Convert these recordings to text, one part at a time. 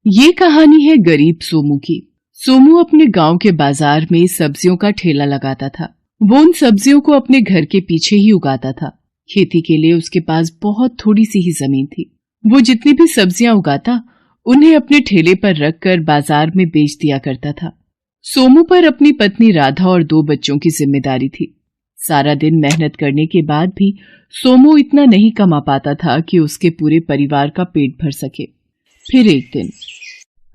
ये कहानी है गरीब सोमू की। सोमू अपने गांव के बाजार में सब्जियों का ठेला लगाता था। वो उन सब्जियों को अपने घर के पीछे ही उगाता था। खेती के लिए उसके पास बहुत थोड़ी सी ही जमीन थी। वो जितनी भी सब्जियां उगाता उन्हें अपने ठेले पर रखकर बाजार में बेच दिया करता था। सोमू पर अपनी पत्नी राधा और 2 बच्चों की जिम्मेदारी थी। सारा दिन मेहनत करने के बाद भी सोमू इतना नहीं कमा पाता था कि उसके पूरे परिवार का पेट भर सके। फिर एक दिन,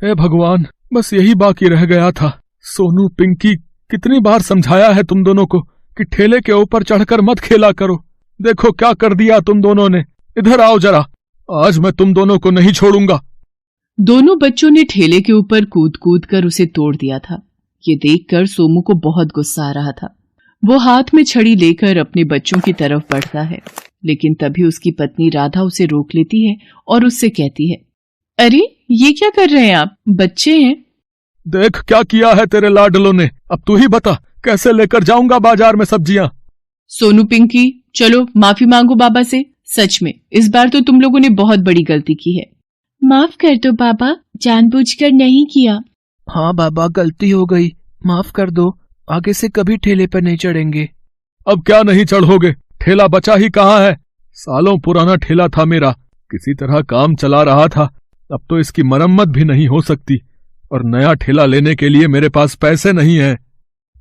हे भगवान, बस यही बाकी रह गया था। सोनू, पिंकी, कितनी बार समझाया है तुम दोनों को कि ठेले के ऊपर चढ़कर मत खेला करो। देखो क्या कर दिया तुम दोनों ने। इधर आओ जरा, आज मैं तुम दोनों को नहीं छोड़ूंगा। दोनों बच्चों ने ठेले के ऊपर कूद कूद कर उसे तोड़ दिया था। ये देखकर सोमू को बहुत गुस्सा आ रहा था। वो हाथ में छड़ी लेकर अपने बच्चों की तरफ बढ़ता है, लेकिन तभी उसकी पत्नी राधा उसे रोक लेती है और उससे कहती है, अरे ये क्या कर रहे हैं आप? बच्चे हैं। देख क्या किया है तेरे लाडलों ने। अब तू ही बता, कैसे लेकर जाऊंगा बाजार में सब्जियां। सोनू, पिंकी, चलो माफी मांगो बाबा से। सच में इस बार तो तुम लोगों ने बहुत बड़ी गलती की है। माफ कर दो बाबा, जानबूझकर नहीं किया। हाँ बाबा, गलती हो गई, माफ कर दो। आगे से कभी ठेले पर नहीं चढ़ेंगे। अब क्या नहीं चढ़ोगे? ठेला बचा ही कहाँ है? सालों पुराना ठेला था मेरा, किसी तरह काम चला रहा था। अब तो इसकी मरम्मत भी नहीं हो सकती और नया ठेला लेने के लिए मेरे पास पैसे नहीं है।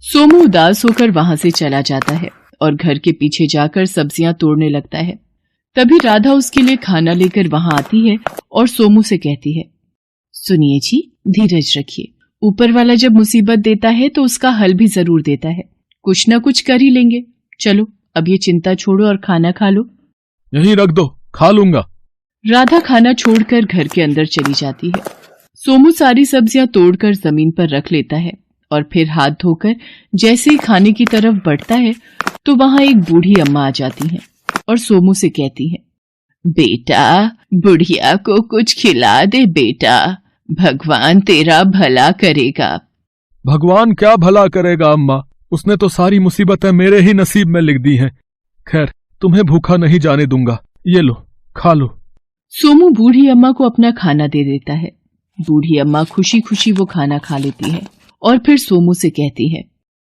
सोमू उदास होकर वहां से चला जाता है और घर के पीछे जाकर सब्जियां तोड़ने लगता है। तभी राधा उसके लिए खाना लेकर वहां आती है और सोमू से कहती है, सुनिए जी, धीरज रखिए। ऊपर वाला जब मुसीबत देता है तो उसका हल भी जरूर देता है। कुछ न कुछ कर ही लेंगे। चलो अब ये चिंता छोड़ो और खाना खा लो। यहीं रख दो, खा लूंगा। राधा खाना छोड़कर घर के अंदर चली जाती है। सोमू सारी सब्जियां तोड़कर जमीन पर रख लेता है और फिर हाथ धोकर जैसे ही खाने की तरफ बढ़ता है तो वहां एक बूढ़ी अम्मा आ जाती हैं और सोमू से कहती हैं, बेटा, बुढ़िया को कुछ खिला दे बेटा, भगवान तेरा भला करेगा। भगवान क्या भला करेगा अम्मा? उसने तो सारी मुसीबतें मेरे ही नसीब में लिख दी हैं। खैर, तुम्हें भूखा नहीं जाने दूंगा। ये लो, खा लो। सोमू बूढ़ी अम्मा को अपना खाना दे देता है। बूढ़ी अम्मा खुशी खुशी वो खाना खा लेती है और फिर सोमू से कहती है,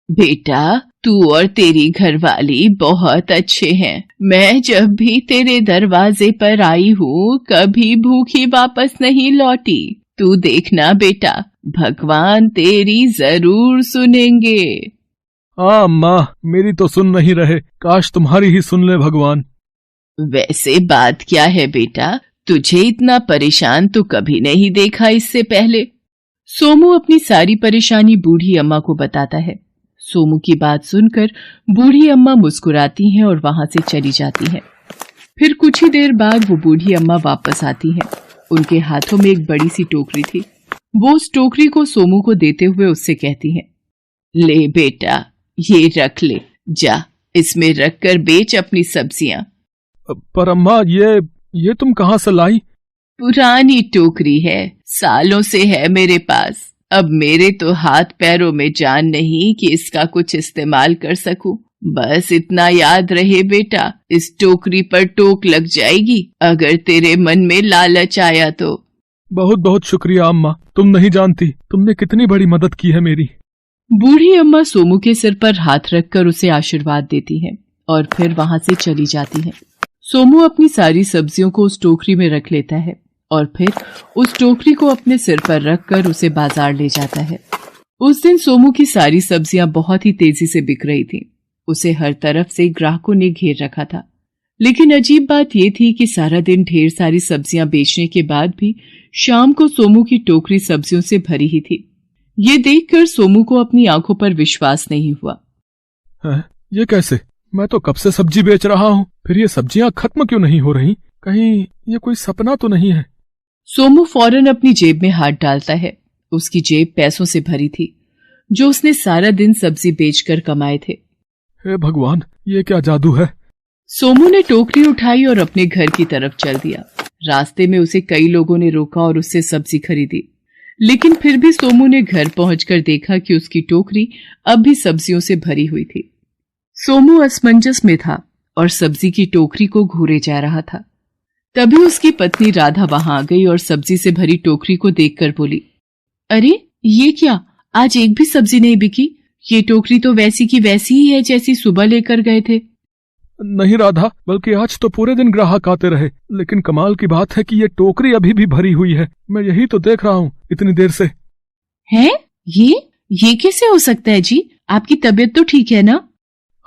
बेटा, तू और तेरी घरवाली बहुत अच्छे हैं। मैं जब भी तेरे दरवाजे पर आई हूँ कभी भूखी वापस नहीं लौटी। तू देखना बेटा, भगवान तेरी जरूर सुनेंगे। हाँ अम्मा, मेरी तो सुन नहीं रहे। काश तुम्हारी ही सुन ले भगवान। वैसे बात क्या है बेटा, तुझे इतना परेशान तो कभी नहीं देखा इससे पहले। सोमू अपनी सारी परेशानी बूढ़ी अम्मा को बताता है। सोमू की बात सुनकर बूढ़ी अम्मा मुस्कुराती हैं और वहां से चली जाती हैं। फिर कुछ ही देर बाद वो बूढ़ी अम्मा वापस आती हैं। उनके हाथों में एक बड़ी सी टोकरी थी। वो उस टोकरी को सोमू को देते हुए उससे कहती हैं, ले बेटा, ये रख ले, जा इसमें रखकर बेच अपनी सब्जियां। पर अम्मा, ये तुम कहाँ से लाई? पुरानी टोकरी है, सालों से है मेरे पास। अब मेरे तो हाथ पैरों में जान नहीं कि इसका कुछ इस्तेमाल कर सकूं। बस इतना याद रहे बेटा, इस टोकरी पर टोक लग जाएगी अगर तेरे मन में लालच आया तो। बहुत बहुत शुक्रिया अम्मा, तुम नहीं जानती तुमने कितनी बड़ी मदद की है मेरी। बूढ़ी अम्मा सोमू के सिर पर हाथ रखकर उसे आशीर्वाद देती हैं और फिर वहां से चली जाती हैं। सोमू अपनी सारी सब्जियों को उस टोकरी में रख लेता है और फिर उस टोकरी को अपने सिर पर रखकर उसे बाजार ले जाता है। उस दिन सोमू की सारी सब्जियां बहुत ही तेजी से बिक रही थीं। उसे हर तरफ से ग्राहकों ने घेर रखा था। लेकिन अजीब बात यह थी कि सारा दिन ढेर सारी सब्जियां बेचने के बाद भी शाम को सोमू की टोकरी सब्जियों से भरी ही थी। ये देखकर सोमू को अपनी आंखों पर विश्वास नहीं हुआ। ये कैसे? मैं तो कब से सब्जी बेच रहा हूँ, फिर ये सब्जियां खत्म क्यों नहीं हो रही? कहीं ये कोई सपना तो नहीं है? सोमू फौरन अपनी जेब में हाथ डालता है। उसकी जेब पैसों से भरी थी जो उसने सारा दिन सब्जी बेचकर कमाए थे। हे भगवान, ये क्या जादू है? सोमू ने टोकरी उठाई और अपने घर की तरफ चल दिया। रास्ते में उसे कई लोगों ने रोका और उससे सब्जी खरीदी, लेकिन फिर भी सोमू ने घर पहुंचकर देखा कि उसकी टोकरी अब भी सब्जियों से भरी हुई थी। सोमू असमंजस में था और सब्जी की टोकरी को घूरे जा रहा था। तभी उसकी पत्नी राधा वहां आ गई और सब्जी से भरी टोकरी को देखकर बोली, अरे ये क्या, आज एक भी सब्जी नहीं बिकी? ये टोकरी तो वैसी की वैसी ही है जैसी सुबह लेकर गए थे। नहीं राधा, बल्कि आज तो पूरे दिन ग्राहक आते रहे, लेकिन कमाल की बात है कि ये टोकरी अभी भी भरी हुई है। मैं यही तो देख रहा हूँ इतनी देर से। है? ये कैसे हो सकता है जी? आपकी तबीयत तो ठीक है ना?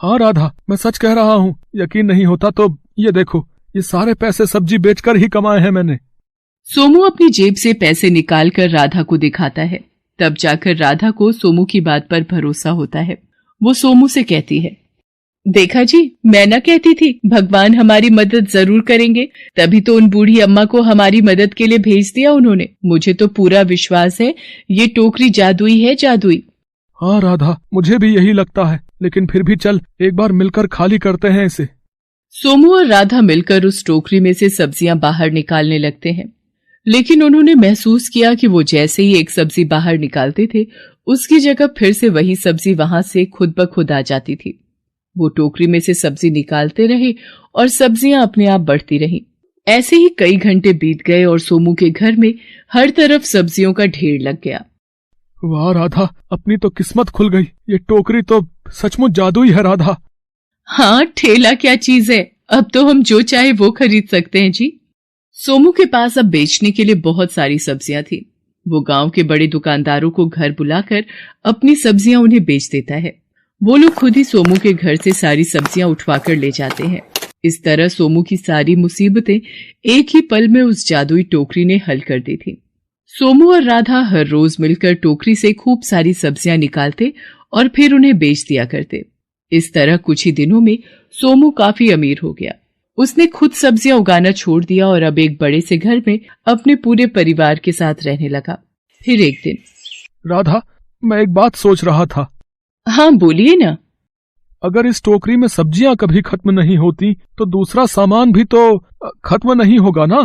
हाँ राधा, मैं सच कह रहा हूँ। यकीन नहीं होता तो ये देखो, ये सारे पैसे सब्जी बेचकर ही कमाए हैं मैंने। सोमू अपनी जेब से पैसे निकालकर राधा को दिखाता है। तब जाकर राधा को सोमू की बात पर भरोसा होता है। वो सोमू से कहती है, देखा जी, मैं ना कहती थी भगवान हमारी मदद जरूर करेंगे, तभी तो उन बूढ़ी अम्मा को हमारी मदद के लिए भेज दिया उन्होंने। मुझे तो पूरा विश्वास है ये टोकरी जादुई है, जादुई। हाँ राधा, मुझे भी यही लगता है, लेकिन फिर भी चल एक बार मिलकर खाली करते हैं इसे। सोमू और राधा मिलकर उस टोकरी में से सब्जियां बाहर निकालने लगते हैं, लेकिन उन्होंने महसूस किया कि वो जैसे ही एक सब्जी बाहर निकालते थे, उसकी जगह फिर से वही सब्जी वहां से खुद ब खुद आ जाती थी। वो टोकरी में से सब्जी निकालते रहे और सब्जियां अपने आप बढ़ती रहीं। ऐसे ही कई घंटे बीत गए और सोमू के घर में हर तरफ सब्जियों का ढेर लग गया। वाह राधा, अपनी तो किस्मत खुल गई। ये टोकरी तो सचमुच जादुई है राधा। हाँ, ठेला क्या चीज है, अब तो हम जो चाहे वो खरीद सकते हैं जी। सोमू के पास अब बेचने के लिए बहुत सारी सब्जियां थी। वो गांव के बड़े दुकानदारों को घर बुलाकर अपनी सब्जियां उन्हें बेच देता है। वो लोग खुद ही सोमू के घर से सारी सब्जियां उठवाकर ले जाते हैं। इस तरह सोमू की सारी मुसीबतें एक ही पल में उस जादुई टोकरी ने हल कर दी थी। सोमू और राधा हर रोज मिलकर टोकरी से खूब सारी सब्जियां निकालते और फिर उन्हें बेच दिया करते। इस तरह कुछ ही दिनों में सोमू काफी अमीर हो गया। उसने खुद सब्जियां उगाना छोड़ दिया और अब एक बड़े से घर में अपने पूरे परिवार के साथ रहने लगा। फिर एक दिन, राधा, मैं एक बात सोच रहा था। हाँ बोलिए ना। अगर इस टोकरी में सब्जियां कभी खत्म नहीं होती तो दूसरा सामान भी तो खत्म नहीं होगा ना?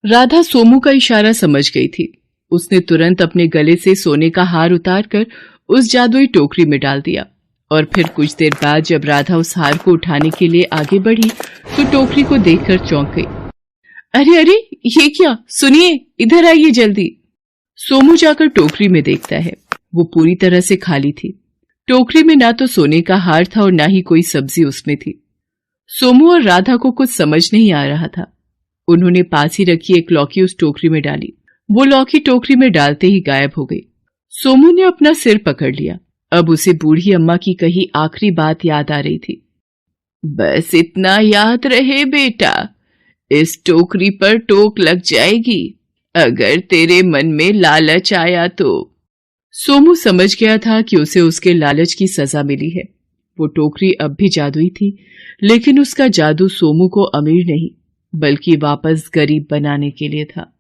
राधा सोमू का इशारा समझ गई थी। उसने तुरंत अपने गले से सोने का हार उतारकर उस जादुई टोकरी में डाल दिया और फिर कुछ देर बाद जब राधा उस हार को उठाने के लिए आगे बढ़ी तो टोकरी को देखकर चौंक गई। अरे अरे, ये क्या? सुनिए, इधर आइए जल्दी। सोमू जाकर टोकरी में देखता है। वो पूरी तरह से खाली थी। टोकरी में ना तो सोने का हार था और ना ही कोई सब्जी उसमें थी। सोमू और राधा को कुछ समझ नहीं आ रहा था। उन्होंने पास ही रखी एक लौकी उस टोकरी में डाली। वो लौकी टोकरी में डालते ही गायब हो गई। सोमू ने अपना सिर पकड़ लिया। अब उसे बूढ़ी अम्मा की कही आखिरी बात याद आ रही थी। बस इतना याद रहे बेटा, इस टोकरी पर टोक लग जाएगी अगर तेरे मन में लालच आया तो। सोमू समझ गया था कि उसे उसके लालच की सजा मिली है। वो टोकरी अब भी जादुई थी, लेकिन उसका जादू सोमू को अमीर नहीं बल्कि वापस गरीब बनाने के लिए था।